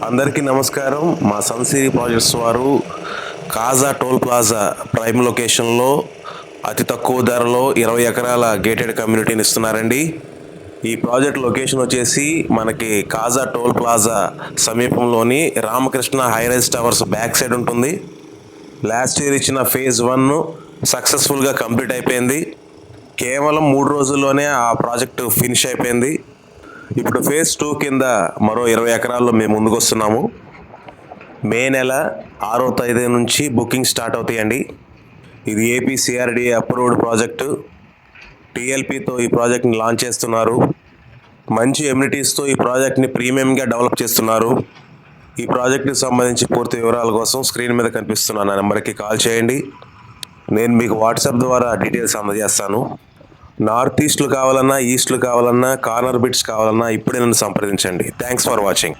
అందరికీ నమస్కారం. మా సన్సిరీ ప్రాజెక్ట్స్ వారు కాజా టోల్ ప్లాజా ప్రైమ్ లొకేషన్లో అతి తక్కువ ధరలో 20 ఎకరాల గేటెడ్ కమ్యూనిటీని ఇస్తున్నారండి. ఈ ప్రాజెక్ట్ లొకేషన్ వచ్చేసి మనకి కాజా టోల్ ప్లాజా సమీపంలోని Ramakrishna high-rise towers back side ఉంటుంది. లాస్ట్ ఇయర్ ఇచ్చిన ఫేజ్ 1 సక్సెస్ఫుల్గా కంప్లీట్ అయిపోయింది. కేవలం 3 రోజుల్లోనే ఆ ప్రాజెక్టు ఫినిష్ అయిపోయింది. ఇప్పుడు ఫేజ్ 2 కింద మరో 20 ఎకరాల్లో మేము ముందుకు వస్తున్నాము. మే నెల 6వ తేదీ నుంచి బుకింగ్ స్టార్ట్ అవుతాయండి. ఇది ఏపీసీఆర్డీఏ అప్రూవ్డ్ ప్రాజెక్టు. టీఎల్పీతో ఈ ప్రాజెక్ట్ని లాంచ్ చేస్తున్నారు. మంచి ఎమ్యూనిటీస్తో ఈ ప్రాజెక్ట్ని ప్రీమియంగా డెవలప్ చేస్తున్నారు. ఈ ప్రాజెక్టుకి సంబంధించి పూర్తి వివరాల కోసం స్క్రీన్ మీద కనిపిస్తున్న నా నెంబర్కి కాల్ చేయండి. నేను మీకు వాట్సాప్ ద్వారా డీటెయిల్స్ అందజేస్తాను. నార్త్ ఈస్ట్లు కావాలన్నా, ఈస్ట్లు కావాలన్నా, కార్నర్ బిట్స్ కావాలన్నా ఇప్పుడే నన్ను సంప్రదించండి. Thanks for watching.